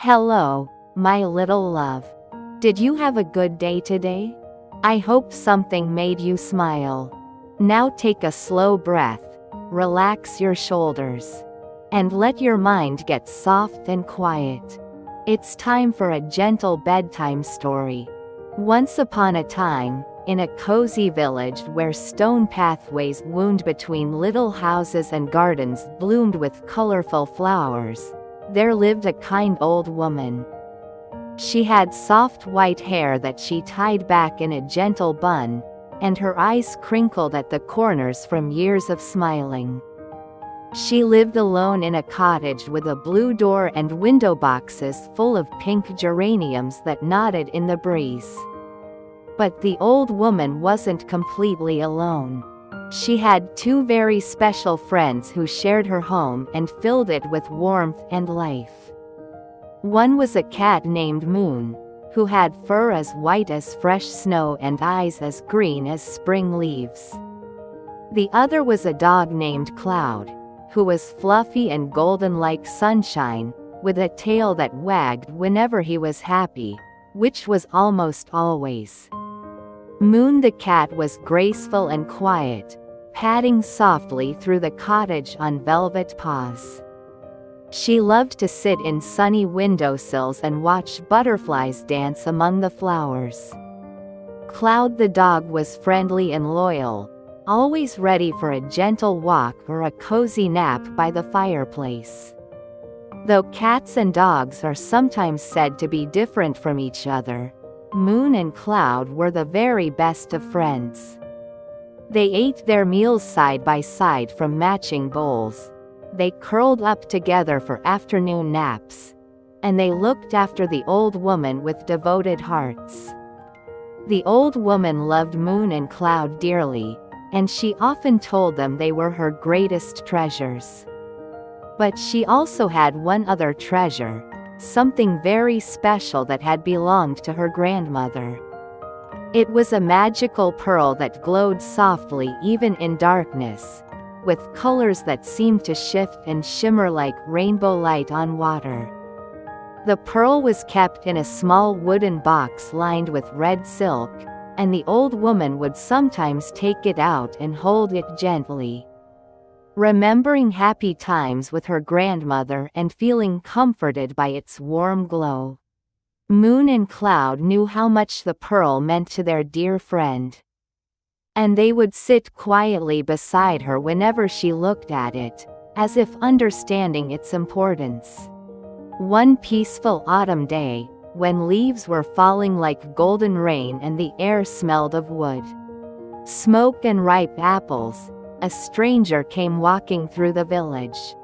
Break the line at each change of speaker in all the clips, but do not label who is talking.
Hello, my little love. Did you have a good day today? I hope something made you smile. Now take a slow breath, relax your shoulders, and let your mind get soft and quiet. It's time for a gentle bedtime story. Once upon a time, in a cozy village where stone pathways wound between little houses and gardens bloomed with colorful flowers, there lived a kind old woman. She had soft white hair that she tied back in a gentle bun, and her eyes crinkled at the corners from years of smiling. She lived alone in a cottage with a blue door and window boxes full of pink geraniums that nodded in the breeze. But the old woman wasn't completely alone. She had two very special friends who shared her home and filled it with warmth and life. One was a cat named Moon, who had fur as white as fresh snow and eyes as green as spring leaves. The other was a dog named Cloud, who was fluffy and golden like sunshine, with a tail that wagged whenever he was happy, which was almost always. Moon the cat was graceful and quiet, padding softly through the cottage on velvet paws. She loved to sit in sunny windowsills and watch butterflies dance among the flowers. Cloud the dog was friendly and loyal, always ready for a gentle walk or a cozy nap by the fireplace. Though cats and dogs are sometimes said to be different from each other, Moon and Cloud were the very best of friends. They ate their meals side by side from matching bowls. They curled up together for afternoon naps. And they looked after the old woman with devoted hearts. The old woman loved Moon and Cloud dearly, and she often told them they were her greatest treasures. But she also had one other treasure, something very special that had belonged to her grandmother. It was a magical pearl that glowed softly even in darkness, with colors that seemed to shift and shimmer like rainbow light on water. The pearl was kept in a small wooden box lined with red silk, and the old woman would sometimes take it out and hold it gently, remembering happy times with her grandmother and feeling comforted by its warm glow. Moon and Cloud knew how much the pearl meant to their dear friend, and they would sit quietly beside her whenever she looked at it, as if understanding its importance. One peaceful autumn day, when leaves were falling like golden rain and the air smelled of wood, smoke and ripe apples, a stranger came walking through the village.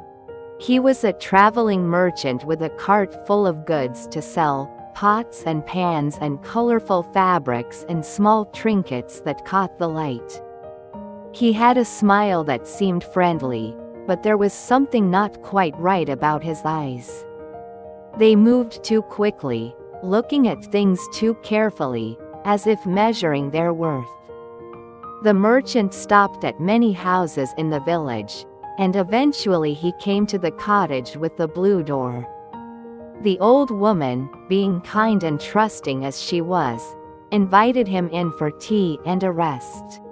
He was a traveling merchant with a cart full of goods to sell, pots and pans and colorful fabrics and small trinkets that caught the light. He had a smile that seemed friendly, but there was something not quite right about his eyes. They moved too quickly, looking at things too carefully, as if measuring their worth. The merchant stopped at many houses in the village, and eventually he came to the cottage with the blue door. The old woman, being kind and trusting as she was, invited him in for tea and a rest.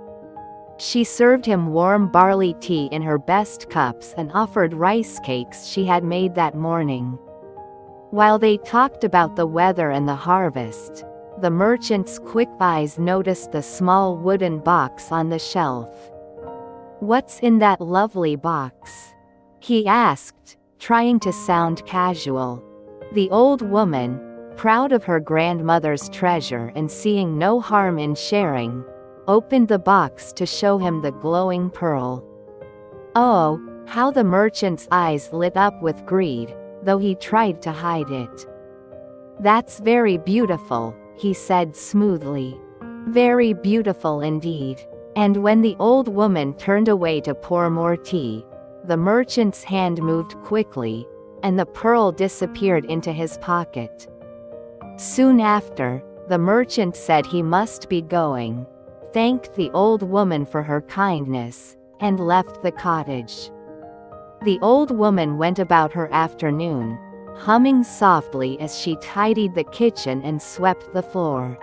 She served him warm barley tea in her best cups and offered rice cakes she had made that morning. While they talked about the weather and the harvest, the merchant's quick eyes noticed the small wooden box on the shelf. "What's in that lovely box?" he asked, trying to sound casual. The old woman, proud of her grandmother's treasure and seeing no harm in sharing, opened the box to show him the glowing pearl. Oh, how the merchant's eyes lit up with greed, though he tried to hide it. "That's very beautiful," he said smoothly. "Very beautiful indeed." And when the old woman turned away to pour more tea, the merchant's hand moved quickly, and the pearl disappeared into his pocket. Soon after, the merchant said he must be going, thanked the old woman for her kindness, and left the cottage. The old woman went about her afternoon, humming softly as she tidied the kitchen and swept the floor.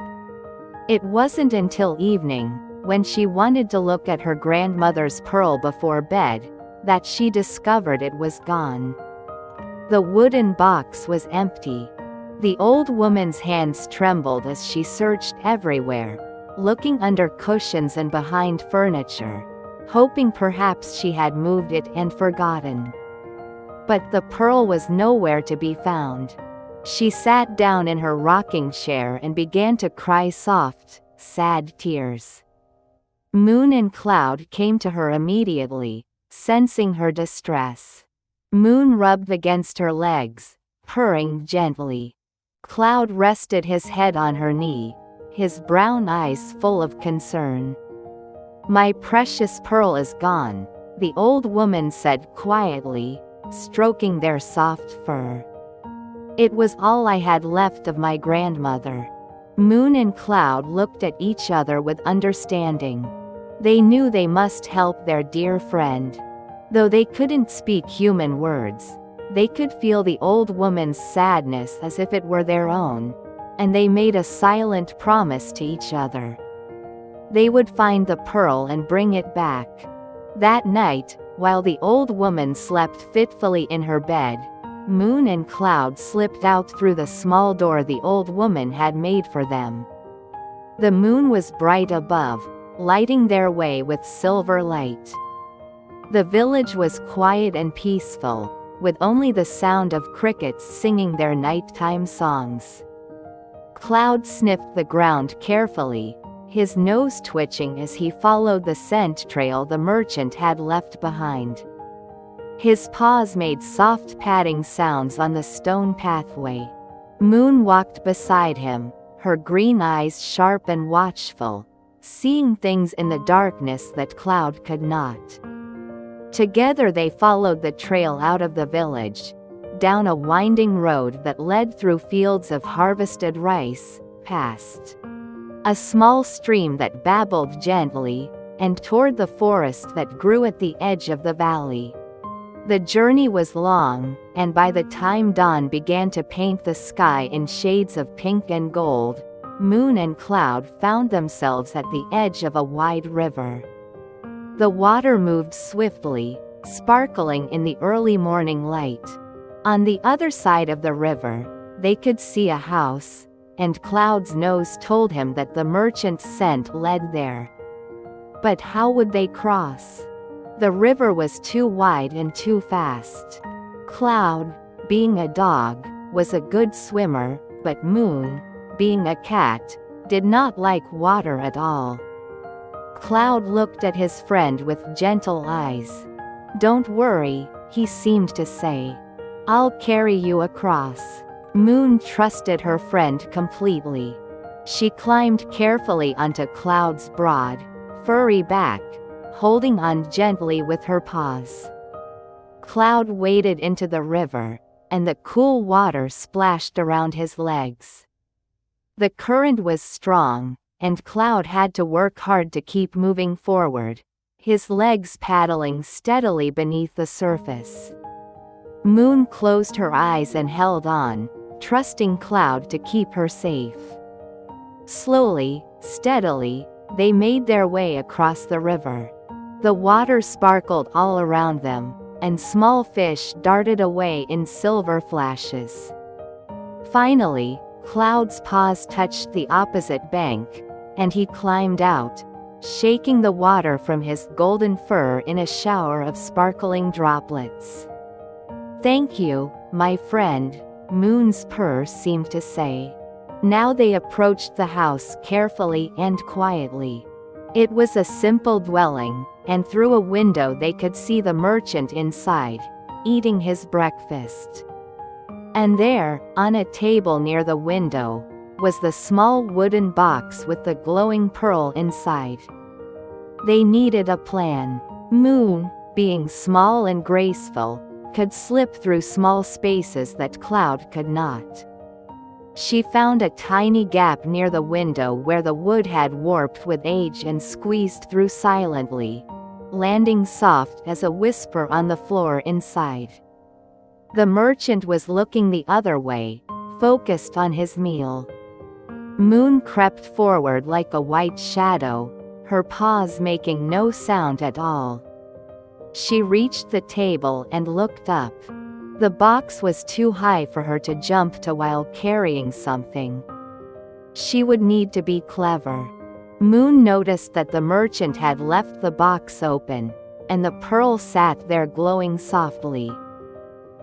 It wasn't until evening, when she wanted to look at her grandmother's pearl before bed, that she discovered it was gone. The wooden box was empty. The old woman's hands trembled as she searched everywhere, looking under cushions and behind furniture, hoping perhaps she had moved it and forgotten. But the pearl was nowhere to be found. She sat down in her rocking chair and began to cry soft, sad tears. Moon and Cloud came to her immediately, sensing her distress. Moon rubbed against her legs, purring gently. Cloud rested his head on her knee, his brown eyes full of concern. "My precious pearl is gone," the old woman said quietly, stroking their soft fur. "It was all I had left of my grandmother." Moon and Cloud looked at each other with understanding. They knew they must help their dear friend. Though they couldn't speak human words, they could feel the old woman's sadness as if it were their own, and they made a silent promise to each other. They would find the pearl and bring it back. That night, while the old woman slept fitfully in her bed, Moon and Cloud slipped out through the small door the old woman had made for them. The moon was bright above, lighting their way with silver light. The village was quiet and peaceful, with only the sound of crickets singing their nighttime songs. Cloud sniffed the ground carefully, his nose twitching as he followed the scent trail the merchant had left behind. His paws made soft padding sounds on the stone pathway. Moon walked beside him, her green eyes sharp and watchful, seeing things in the darkness that Cloud could not. Together they followed the trail out of the village, down a winding road that led through fields of harvested rice, past a small stream that babbled gently, and toward the forest that grew at the edge of the valley. The journey was long, and by the time dawn began to paint the sky in shades of pink and gold, Moon and Cloud found themselves at the edge of a wide river. The water moved swiftly, sparkling in the early morning light. On the other side of the river, they could see a house, and Cloud's nose told him that the merchant's scent led there. But how would they cross? The river was too wide and too fast. Cloud, being a dog, was a good swimmer, but Moon, being a cat, did not like water at all. Cloud looked at his friend with gentle eyes. "Don't worry," he seemed to say. "I'll carry you across." Moon trusted her friend completely. She climbed carefully onto Cloud's broad, furry back, holding on gently with her paws. Cloud waded into the river, and the cool water splashed around his legs. The current was strong, and Cloud had to work hard to keep moving forward, his legs paddling steadily beneath the surface. Moon closed her eyes and held on, trusting Cloud to keep her safe. Slowly, steadily, they made their way across the river. The water sparkled all around them, and small fish darted away in silver flashes. Finally, Cloud's paws touched the opposite bank, and he climbed out, shaking the water from his golden fur in a shower of sparkling droplets. "Thank you, my friend," Moon's purr seemed to say. Now they approached the house carefully and quietly. It was a simple dwelling, and through a window they could see the merchant inside, eating his breakfast. And there, on a table near the window, was the small wooden box with the glowing pearl inside. They needed a plan. Moon, being small and graceful, could slip through small spaces that Cloud could not. She found a tiny gap near the window where the wood had warped with age and squeezed through silently, landing soft as a whisper on the floor inside. The merchant was looking the other way, focused on his meal. Moon crept forward like a white shadow, her paws making no sound at all. She reached the table and looked up. The box was too high for her to jump to while carrying something. She would need to be clever. Moon noticed that the merchant had left the box open, and the pearl sat there glowing softly.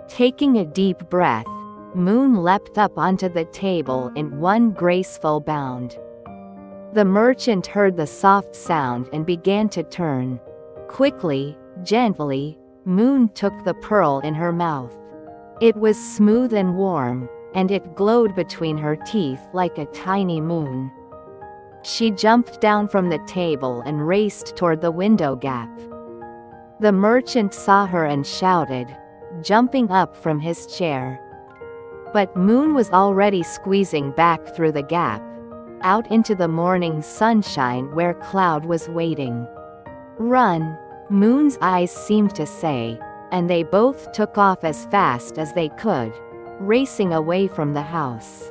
Taking a deep breath, Moon leapt up onto the table in one graceful bound. The merchant heard the soft sound and began to turn. Quickly, gently, Moon took the pearl in her mouth. It was smooth and warm, and it glowed between her teeth like a tiny moon. She jumped down from the table and raced toward the window gap. The merchant saw her and shouted, jumping up from his chair. But Moon was already squeezing back through the gap, out into the morning sunshine where Cloud was waiting. "Run," Moon's eyes seemed to say, and they both took off as fast as they could, racing away from the house.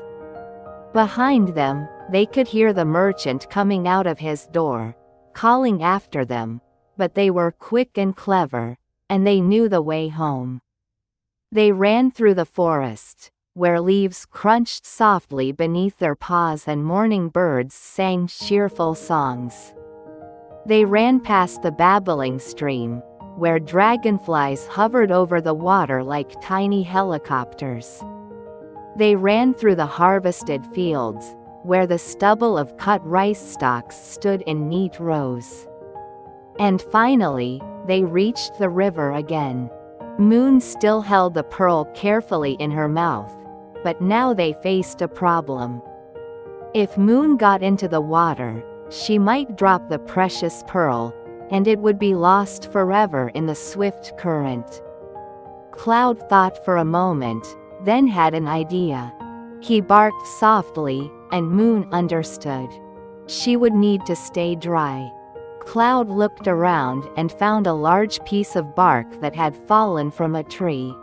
Behind them, they could hear the merchant coming out of his door, calling after them, but they were quick and clever, and they knew the way home. They ran through the forest, where leaves crunched softly beneath their paws and morning birds sang cheerful songs. They ran past the babbling stream, where dragonflies hovered over the water like tiny helicopters. They ran through the harvested fields, where the stubble of cut rice stalks stood in neat rows. And finally, they reached the river again. Moon still held the pearl carefully in her mouth, but now they faced a problem. If Moon got into the water, she might drop the precious pearl, and it would be lost forever in the swift current. Cloud thought for a moment, then had an idea. He barked softly, and Moon understood. She would need to stay dry. Cloud looked around and found a large piece of bark that had fallen from a tree.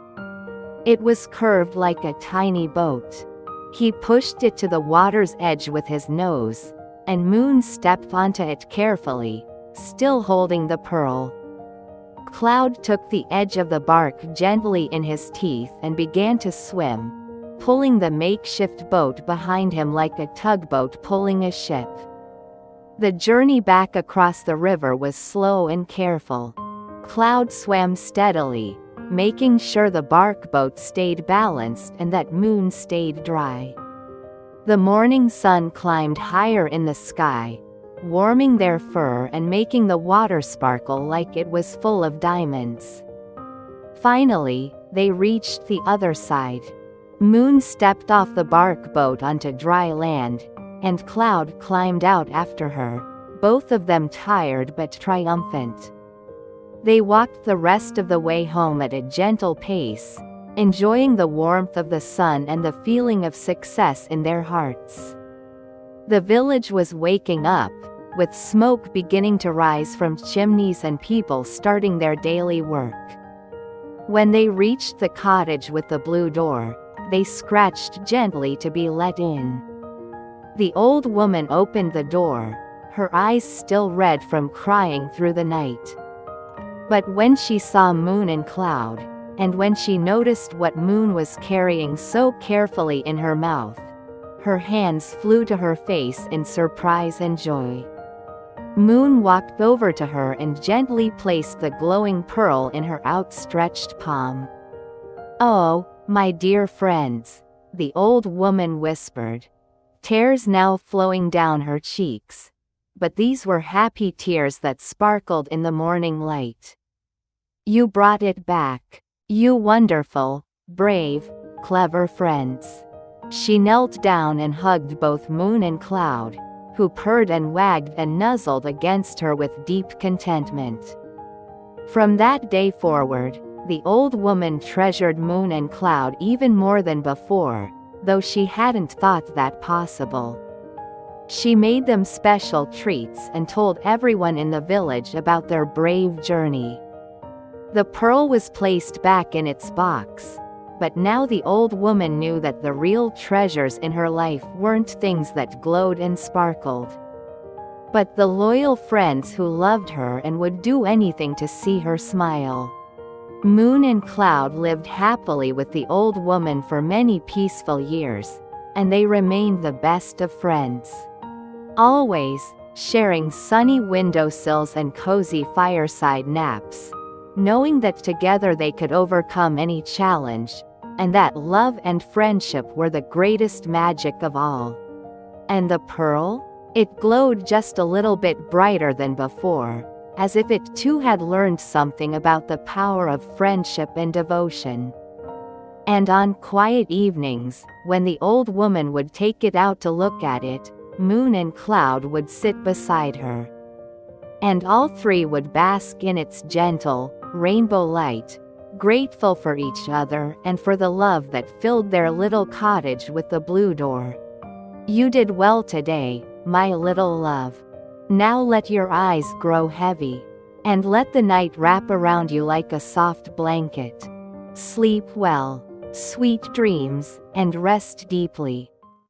It was curved like a tiny boat. He pushed it to the water's edge with his nose, and Moon stepped onto it carefully, still holding the pearl. Cloud took the edge of the bark gently in his teeth and began to swim, pulling the makeshift boat behind him like a tugboat pulling a ship. The journey back across the river was slow and careful. Cloud swam steadily, making sure the bark boat stayed balanced and that Moon stayed dry. The morning sun climbed higher in the sky, warming their fur and making the water sparkle like it was full of diamonds. Finally, they reached the other side. Moon stepped off the bark boat onto dry land, and Cloud climbed out after her, both of them tired but triumphant. They walked the rest of the way home at a gentle pace, enjoying the warmth of the sun and the feeling of success in their hearts. The village was waking up, with smoke beginning to rise from chimneys and people starting their daily work. When they reached the cottage with the blue door, they scratched gently to be let in. The old woman opened the door, her eyes still red from crying through the night. But when she saw Moon and Cloud, and when she noticed what Moon was carrying so carefully in her mouth, her hands flew to her face in surprise and joy. Moon walked over to her and gently placed the glowing pearl in her outstretched palm. "Oh, my dear friends," the old woman whispered, tears now flowing down her cheeks. But these were happy tears that sparkled in the morning light. "You brought it back. You wonderful, brave, clever friends." She knelt down and hugged both Moon and Cloud, who purred and wagged and nuzzled against her with deep contentment. From that day forward, the old woman treasured Moon and Cloud even more than before, though she hadn't thought that possible. She made them special treats and told everyone in the village about their brave journey. The pearl was placed back in its box, But now the old woman knew that the real treasures in her life weren't things that glowed and sparkled, but the loyal friends who loved her and would do anything to see her smile. Moon and Cloud lived happily with the old woman for many peaceful years, and they remained the best of friends. Always sharing sunny windowsills and cozy fireside naps, knowing that together they could overcome any challenge, and that love and friendship were the greatest magic of all. And the pearl? It glowed just a little bit brighter than before, as if it too had learned something about the power of friendship and devotion. And on quiet evenings, when the old woman would take it out to look at it, Moon and Cloud would sit beside her. And all three would bask in its gentle, rainbow light, grateful for each other and for the love that filled their little cottage with the blue door. You did well today, my little love. Now let your eyes grow heavy, and let the night wrap around you like a soft blanket. Sleep well, sweet dreams, and rest deeply.